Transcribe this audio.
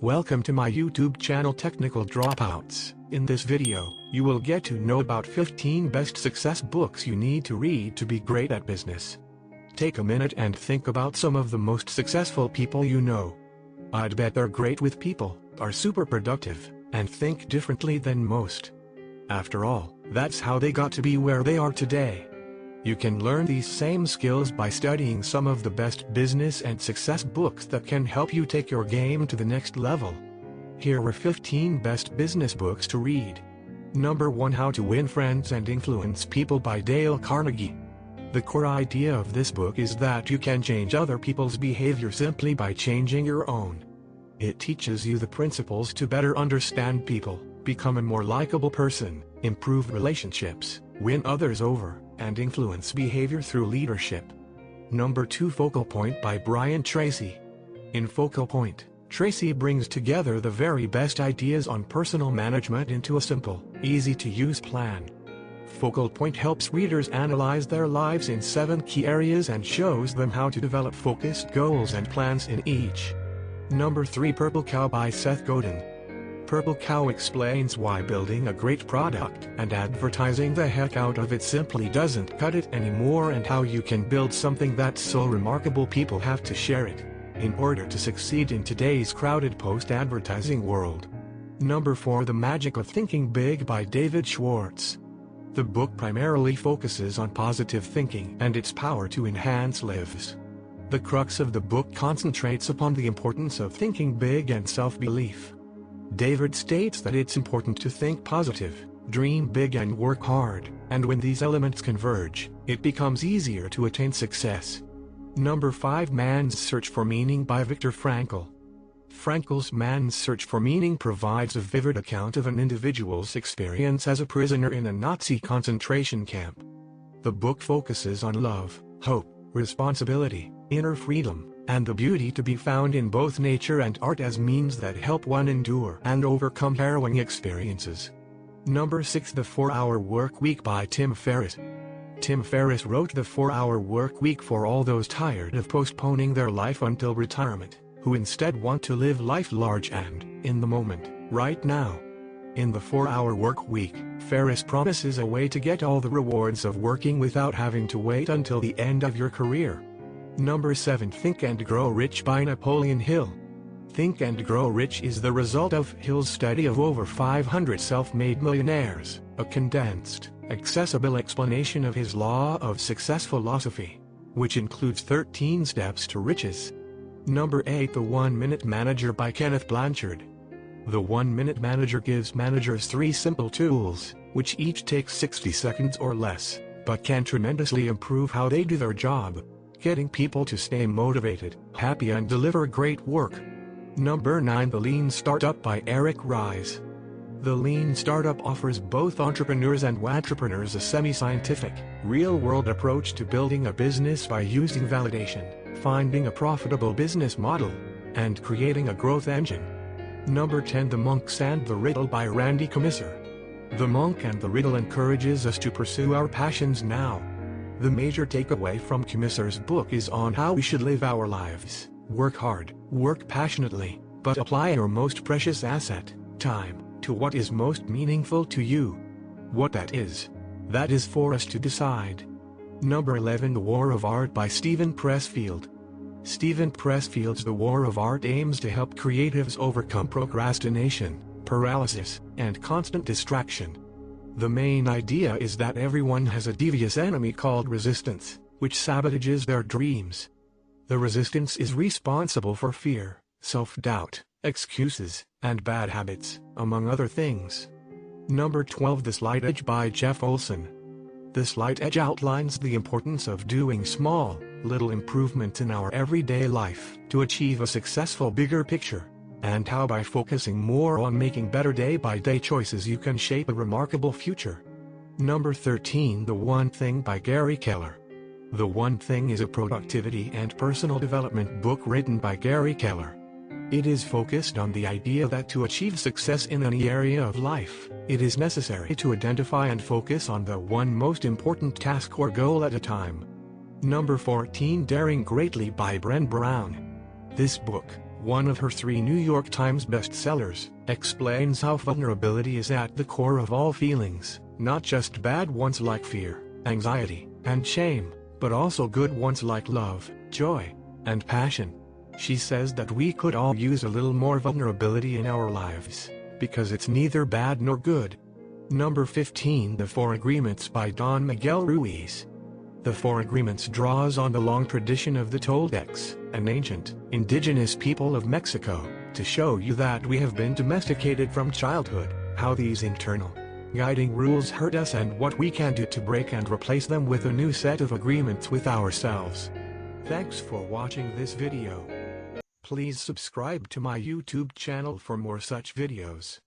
Welcome to my YouTube channel Technical Dropouts. In this video, you will get to know about 15 best success books you need to read to be great at business. Take a minute and think about some of the most successful people you know. I'd bet they're great with people, are super productive, and think differently than most. After all, that's how they got to be where they are today. You can learn these same skills by studying some of the best business and success books that can help you take your game to the next level. Here are 15 best business books to read. Number 1, How to Win Friends and Influence People by Dale Carnegie. The core idea of this book is that you can change other people's behavior simply by changing your own. It teaches you the principles to better understand people, become a more likable person, improve relationships, win others over, and influence behavior through leadership. Number 2, Focal Point by Brian Tracy. In Focal Point, Tracy brings together the very best ideas on personal management into a simple, easy-to-use plan. Focal Point helps readers analyze their lives in 7 key areas and shows them how to develop focused goals and plans in each. Number 3, Purple Cow by Seth Godin. Purple Cow explains why building a great product and advertising the heck out of it simply doesn't cut it anymore, and how you can build something that's so remarkable people have to share it in order to succeed in today's crowded post-advertising world. Number 4, The Magic of Thinking Big by David Schwartz. The book primarily focuses on positive thinking and its power to enhance lives. The crux of the book concentrates upon the importance of thinking big and self-belief. David states that it's important to think positive, dream big and work hard, and when these elements converge, it becomes easier to attain success. Number 5, Man's Search for Meaning by Viktor Frankl. Frankl's Man's Search for Meaning provides a vivid account of an individual's experience as a prisoner in a Nazi concentration camp. The book focuses on love, hope, responsibility, inner freedom, and the beauty to be found in both nature and art as means that help one endure and overcome harrowing experiences. Number 6, The 4-Hour Work Week by Tim Ferriss. Tim Ferriss wrote The 4-Hour Work Week for all those tired of postponing their life until retirement, who instead want to live life large and, in the moment, right now. In The 4-Hour Work Week, Ferriss promises a way to get all the rewards of working without having to wait until the end of your career. Number 7, Think and Grow Rich by Napoleon Hill. Think and Grow Rich is the result of Hill's study of over 500 self-made millionaires, a condensed, accessible explanation of his law of success philosophy, which includes 13 steps to riches. Number 8, The 1-Minute Manager by Kenneth Blanchard. The 1-Minute Manager gives managers 3 simple tools, which each take 60 seconds or less, but can tremendously improve how they do their job, getting people to stay motivated, happy and deliver great work. Number 9, The Lean Startup by Eric Ries. The Lean Startup offers both entrepreneurs and wantrepreneurs a semi-scientific, real-world approach to building a business by using validation, finding a profitable business model, and creating a growth engine. Number 10, The Monks and the Riddle by Randy Commisser. The Monk and the Riddle encourages us to pursue our passions now. The major takeaway from Commisser's book is on how we should live our lives: work hard, work passionately, but apply your most precious asset, time, to what is most meaningful to you. What that is for us to decide. Number 11, The War of Art by Steven Pressfield. Steven Pressfield's The War of Art aims to help creatives overcome procrastination, paralysis, and constant distraction. The main idea is that everyone has a devious enemy called resistance, which sabotages their dreams. The resistance is responsible for fear, self-doubt, excuses, and bad habits, among other things. Number 12, The Slight Edge by Jeff Olson. The Slight Edge outlines the importance of doing small, little improvements in our everyday life to achieve a successful bigger picture, and how by focusing more on making better day-by-day choices you can shape a remarkable future. Number 13, The One Thing by Gary Keller. The One Thing is a productivity and personal development book written by Gary Keller. It is focused on the idea that to achieve success in any area of life, it is necessary to identify and focus on the one most important task or goal at a time. Number 14, Daring Greatly by Bren Brown. This book, one of her 3 New York Times bestsellers, explains how vulnerability is at the core of all feelings, not just bad ones like fear, anxiety, and shame, but also good ones like love, joy, and passion. She says that we could all use a little more vulnerability in our lives, because it's neither bad nor good. Number 15. The 4 Agreements by Don Miguel Ruiz. The 4 Agreements draws on the long tradition of the Toltecs, an ancient, indigenous people of Mexico, to show you that we have been domesticated from childhood, how these internal, guiding rules hurt us and what we can do to break and replace them with a new set of agreements with ourselves. Thanks for watching this video. Please subscribe to my YouTube channel for more such videos.